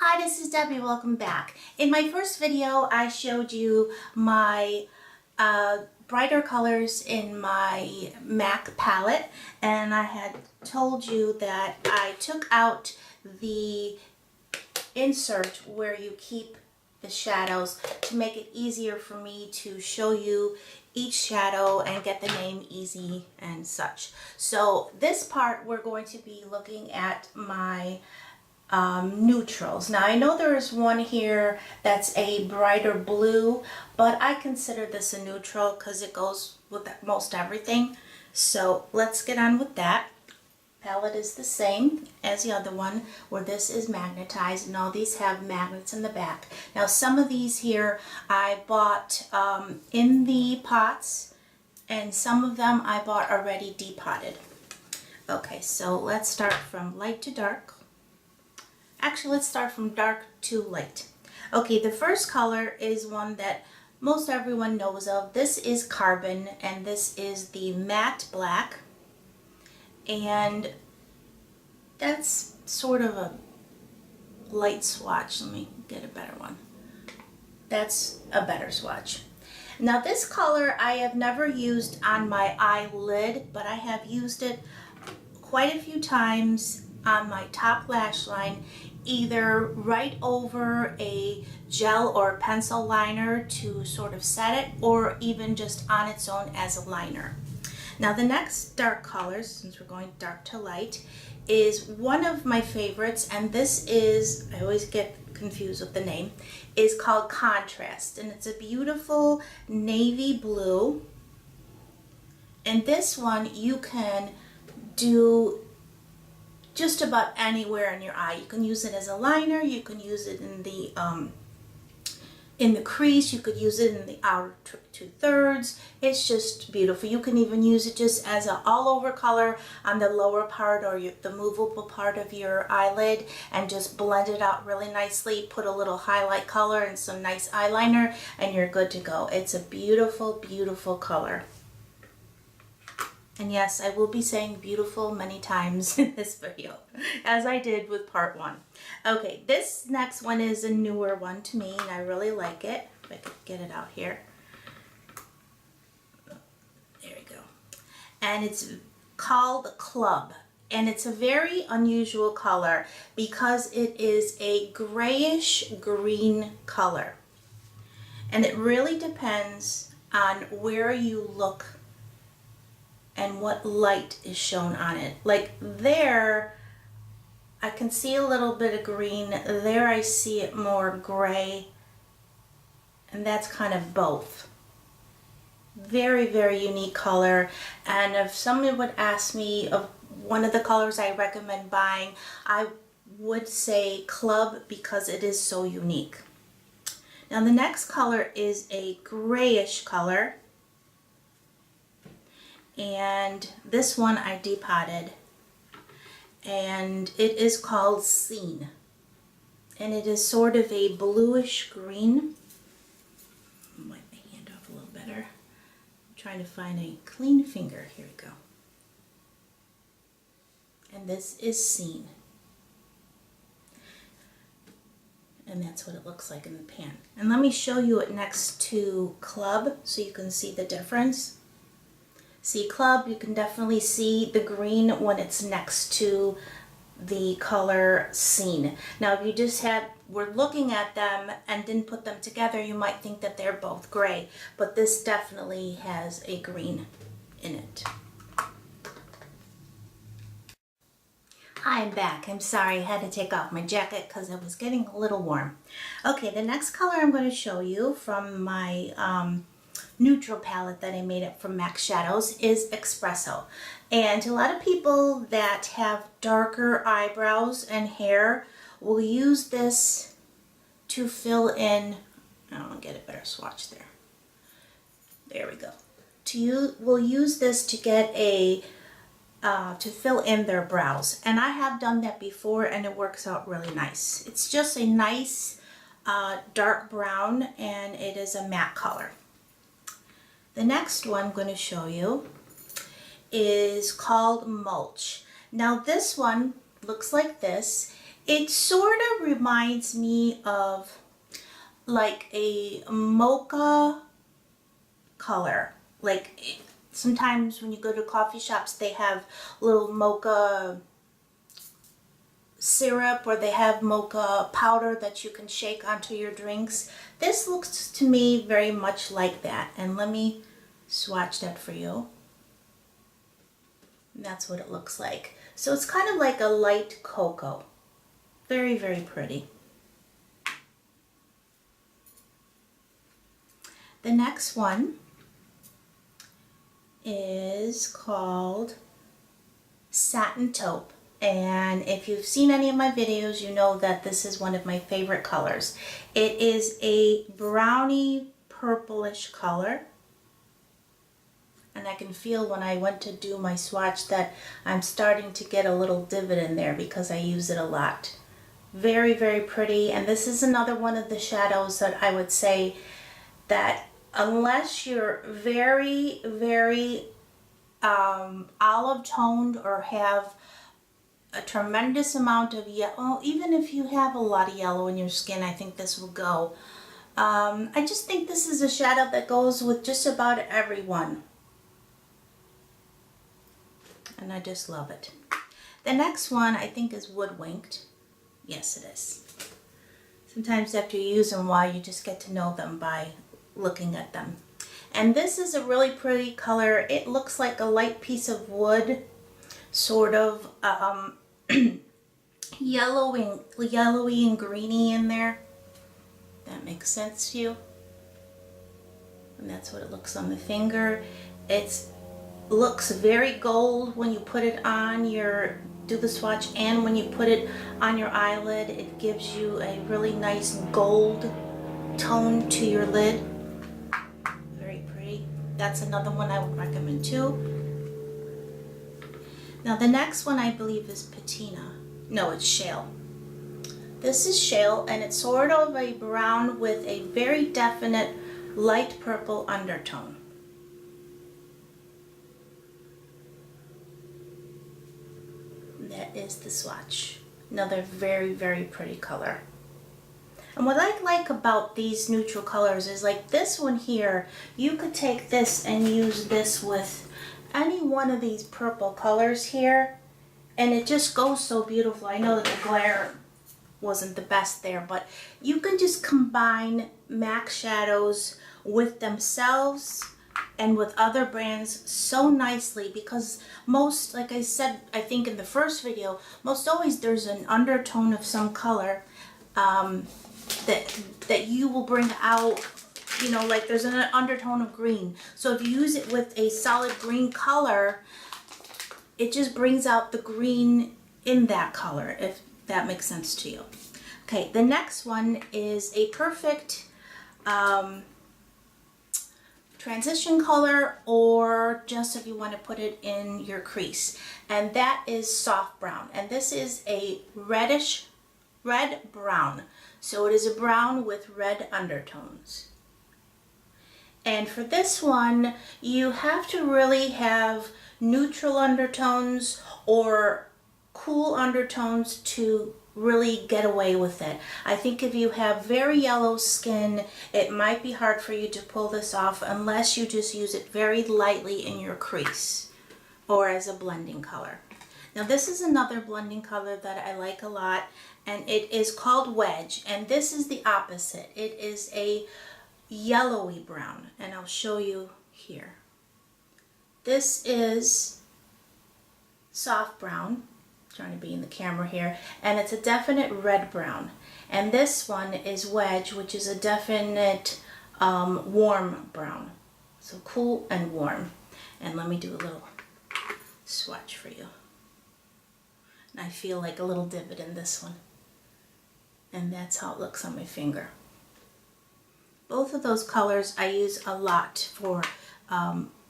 Hi, this is Debbie. Welcome back. In my first video, I showed you my brighter colors in my MAC palette, and I had told you that I took out the insert where you keep the shadows to make it easier for me to show you each shadow and get the name easy and such. So this part we're going to be looking at my neutrals. Now I know there is one here that's a brighter blue, but I consider this a neutral because it goes with most everything. So let's get on with that. Palette is the same as the other one, where this is magnetized and all these have magnets in the back. Now some of these here I bought in the pots, and some of them I bought already depotted. Okay, so let's start from light to dark. Actually, let's start from dark to light. Okay, the first color is one that most everyone knows of. This is Carbon, and this is the matte black. And that's sort of a light swatch. Let me get a better one. That's a better swatch. Now this color I have never used on my eyelid, but I have used it quite a few times on my top lash line, either right over a gel or pencil liner to sort of set it, or even just on its own as a liner. Now the next dark color, since we're going dark to light, is one of my favorites, and this is, I always get confused with the name, is called Contrast, and it's a beautiful navy blue. And this one you can do just about anywhere in your eye. You can use it as a liner, you can use it in the crease, you could use it in the outer two-thirds. It's just beautiful. You can even use it just as an all-over color on the lower part or the movable part of your eyelid, and just blend it out really nicely. Put a little highlight color and some nice eyeliner, and you're good to go. It's a beautiful, beautiful color. And yes, I will be saying beautiful many times in this video, as I did with part one. Okay, this next one is a newer one to me, and I really like it. If I could get it out here. There we go. And it's called Club. And it's a very unusual color because it is a grayish green color. And it really depends on where you look and what light is shown on it. Like there, I can see a little bit of green. There I see it more gray, and that's kind of both. Very, very unique color. And if someone would ask me of one of the colors I recommend buying, I would say Club, because it is so unique. Now the next color is a grayish color, and this one I depotted, and it is called Scene, and it is sort of a bluish green. I'll wipe my hand off a little better. I'm trying to find a clean finger. Here we go. And this is Scene, and that's what it looks like in the pan. And let me show you it next to Club so you can see the difference. See, Club, you can definitely see the green when it's next to the color Scene. Now, if you just were looking at them and didn't put them together, you might think that they're both gray, but this definitely has a green in it. I'm back. I'm sorry, I had to take off my jacket because it was getting a little warm. Okay, the next color I'm going to show you from my neutral palette that I made up from MAC Shadows is Espresso. And a lot of people that have darker eyebrows and hair will use this to fill in, I'll get a better swatch there. There we go. We'll use this to get to fill in their brows. And I have done that before, and it works out really nice. It's just a nice dark brown, and it is a matte color. The next one I'm going to show you is called Mulch. Now this one looks like this. It sort of reminds me of like a mocha color. Like sometimes when you go to coffee shops, they have little mocha syrup or they have mocha powder that you can shake onto your drinks. This looks to me very much like that. And let me swatch that for you. And that's what it looks like. So it's kind of like a light cocoa. Very, very pretty. The next one is called Satin Taupe. And if you've seen any of my videos, you know that this is one of my favorite colors. It is a brownie purplish color. And I can feel when I went to do my swatch that I'm starting to get a little divot in there because I use it a lot. Very, very pretty. And this is another one of the shadows that I would say that unless you're very, very olive toned or have a tremendous amount of yellow, even if you have a lot of yellow in your skin, I think this will go. I just think this is a shadow that goes with just about everyone. And I just love it. The next one I think is Woodwinked. Yes, it is. Sometimes after you use them a while, you just get to know them by looking at them. And this is a really pretty color. It looks like a light piece of wood, sort of yellowy and greeny in there. That makes sense to you? And that's what it looks on the finger. It looks very gold when you put it on your, do the swatch, and when you put it on your eyelid, it gives you a really nice gold tone to your lid. Very pretty. That's another one I would recommend too. Now the next one I believe is Patina. No, it's Shale. This is Shale, and it's sort of a brown with a very definite light purple undertone. That is the swatch. Another very, very pretty color. And what I like about these neutral colors is like this one here, you could take this and use this with any one of these purple colors here, and it just goes so beautiful. I know that the glare wasn't the best there, but you can just combine MAC shadows with themselves and with other brands so nicely, because most, like I said, I think in the first video, most always there's an undertone of some color that you will bring out, you know, like there's an undertone of green. So if you use it with a solid green color, it just brings out the green in that color, if that makes sense to you. Okay, the next one is a perfect transition color, or just if you want to put it in your crease, and that is Soft Brown. And this is a reddish red brown, so it is a brown with red undertones. And for this one, you have to really have neutral undertones or cool undertones to really get away with it. I think if you have very yellow skin, it might be hard for you to pull this off unless you just use it very lightly in your crease or as a blending color. Now this is another blending color that I like a lot, and it is called Wedge, and this is the opposite. It is a yellowy brown, and I'll show you here. This is Soft Brown, trying to be in the camera here, and it's a definite red brown. And this one is Wedge, which is a definite warm brown. So cool and warm. And let me do a little swatch for you. And I feel like a little divot in this one. And that's how it looks on my finger. Both of those colors I use a lot for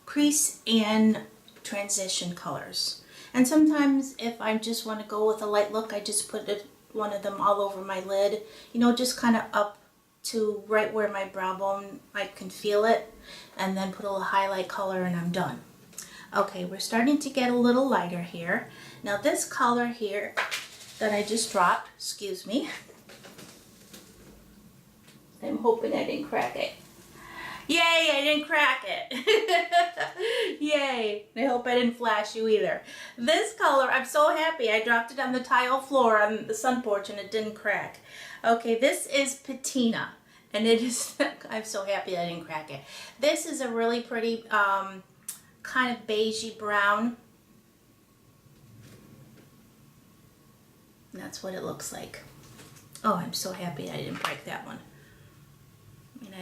crease and transition colors. And sometimes if I just want to go with a light look, I just put one of them all over my lid, you know, just kind of up to right where my brow bone, I can feel it, and then put a little highlight color and I'm done. Okay, we're starting to get a little lighter here. Now this color here that I just dropped. Excuse me. I'm hoping I didn't crack it. Yay, I didn't crack it. Yay. I hope I didn't flash you either. This color, I'm so happy. I dropped it on the tile floor on the sun porch and it didn't crack. Okay, this is Patina. And it is, I'm so happy I didn't crack it. This is a really pretty kind of beigey brown. That's what it looks like. Oh, I'm so happy I didn't break that one. I mean,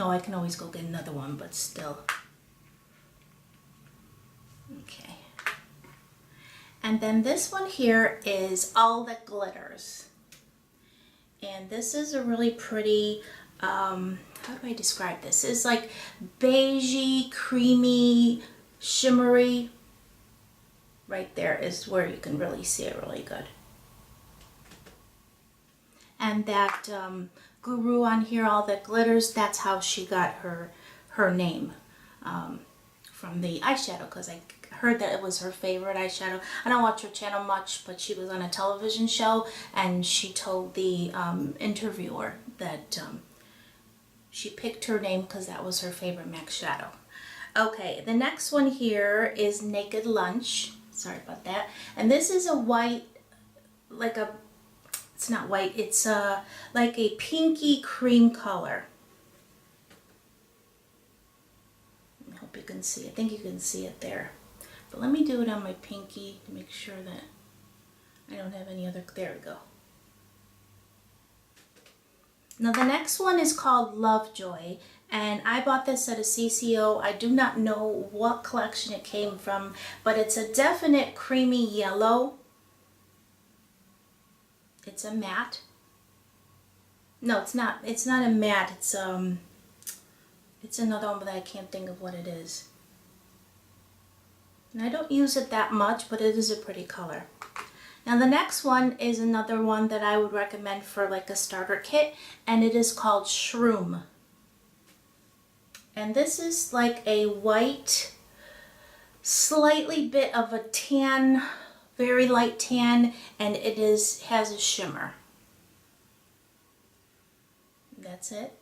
I can always go get another one, but still. Okay. And then this one here is All That Glitters. And this is a really pretty, how do I describe this? It's like beigey, creamy, shimmery. Right there is where you can really see it really good. And that Guru on here, All That Glitters, that's how she got her name from the eyeshadow, because I heard that it was her favorite eyeshadow. I don't watch her channel much, but she was on a television show and she told the interviewer that she picked her name because that was her favorite MAC shadow. Okay, the next one here is Naked Lunch. Sorry about that. And this is a white, like a, it's not white, it's like a pinky cream color. I hope you can see, I think you can see it there. But let me do it on my pinky to make sure that I don't have any other, there we go. Now the next one is called Lovejoy, and I bought this at a CCO. I do not know what collection it came from, but it's a definite creamy yellow. It's a matte. No, it's not a matte, it's another one, but I can't think of what it is. And I don't use it that much, but it is a pretty color. Now the next one is another one that I would recommend for like a starter kit, and it is called Shroom. And this is like a white, slightly bit of a tan, very light tan, and it has a shimmer. That's it.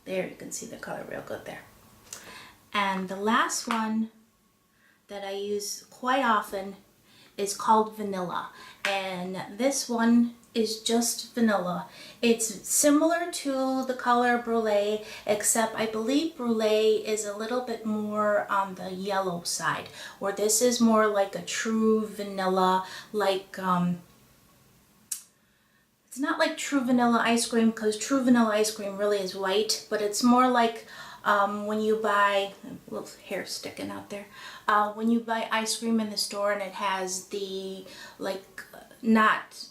There, you can see the color real good there. And the last one that I use quite often is called Vanilla. And this one is just vanilla. It's similar to the color Brulee, except I believe Brulee is a little bit more on the yellow side, where this is more like a true vanilla, like it's not like true vanilla ice cream, because true vanilla ice cream really is white, but it's more like when you buy, a little hair sticking out there, when you buy ice cream in the store and it has the, like, not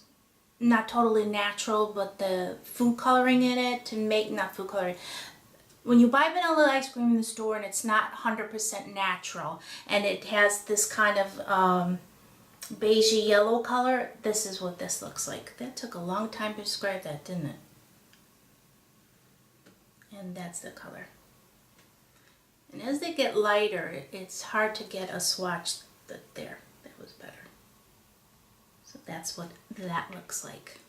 totally natural, but the food coloring in it to make, not food coloring. When you buy vanilla ice cream in the store and it's not 100% natural and it has this kind of beigey yellow color, this is what this looks like. That took a long time to describe that, didn't it? And that's the color. And as they get lighter, it's hard to get a swatch there. That was better. So that's what that looks like.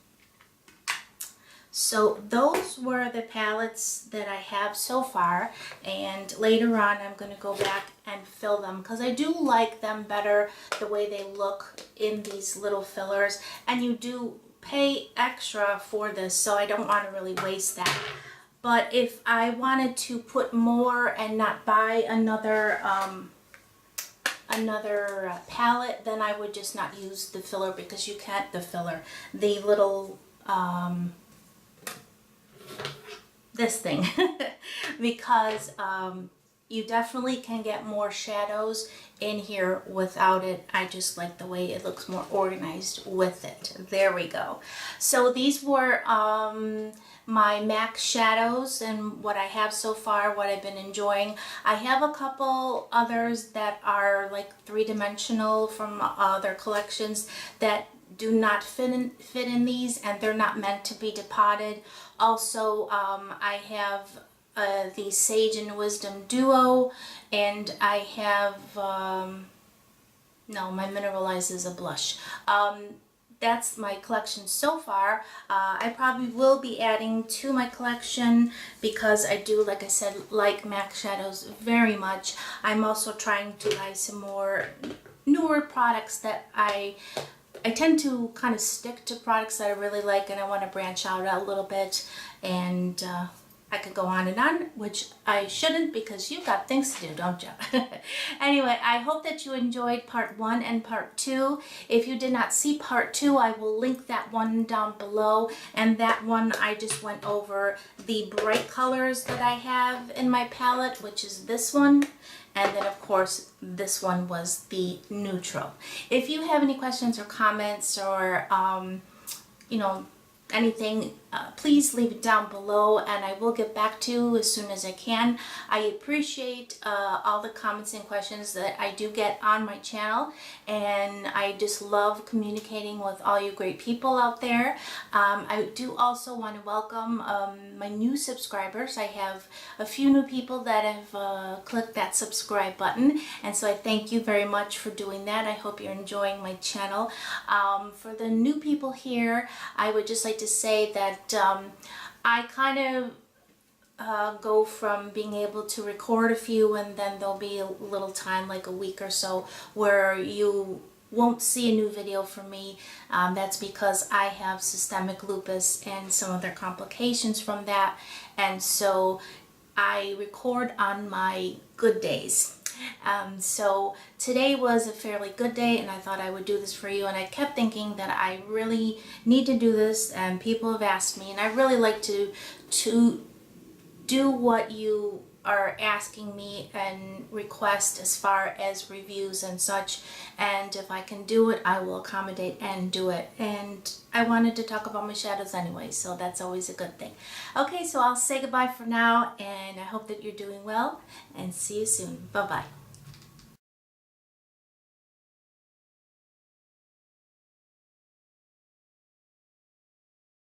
So those were the palettes that I have so far, and later on I'm going to go back and fill them because I do like them better the way they look in these little fillers, and you do pay extra for this, so I don't want to really waste that. But if I wanted to put more and not buy another palette, then I would just not use the filler, because you can't, the little this thing because you definitely can get more shadows in here without it. I just like the way it looks more organized with it. There we go. So these were my MAC shadows and what I have so far, what I've been enjoying. I have a couple others that are like three-dimensional from other collections that do not fit in these, and they're not meant to be depotted. Also, I have the Sage and Wisdom Duo, and I have No, my Mineralize is a blush. That's my collection so far. I probably will be adding to my collection because I do, like I said, like MAC shadows very much. I'm also trying to buy some more newer products that I tend to kind of stick to products that I really like, and I want to branch out a little bit, and I could go on and on, which I shouldn't because you've got things to do, don't you? Anyway, I hope that you enjoyed part 1 and part 2. If you did not see part 2, I will link that one down below. And that one, I just went over the bright colors that I have in my palette, which is this one. And then, of course, this one was the neutral. If you have any questions or comments or, you know, anything, please leave it down below and I will get back to you as soon as I can. I appreciate all the comments and questions that I do get on my channel, and I just love communicating with all you great people out there. I do also want to welcome my new subscribers. I have a few new people that have clicked that subscribe button, and so I thank you very much for doing that. I hope you're enjoying my channel. For the new people here, I would just like to say that I kind of go from being able to record a few, and then there'll be a little time, like a week or so, where you won't see a new video from me. That's because I have systemic lupus and some other complications from that, and so I record on my good days. So today was a fairly good day, and I thought I would do this for you, and I kept thinking that I really need to do this, and people have asked me, and I really like to do what you are asking me and request as far as reviews and such, and if I can do it, I will accommodate and do it. And I wanted to talk about my shadows anyway, so that's always a good thing. Okay, so I'll say goodbye for now, and I hope that you're doing well, and see you soon. Bye-bye.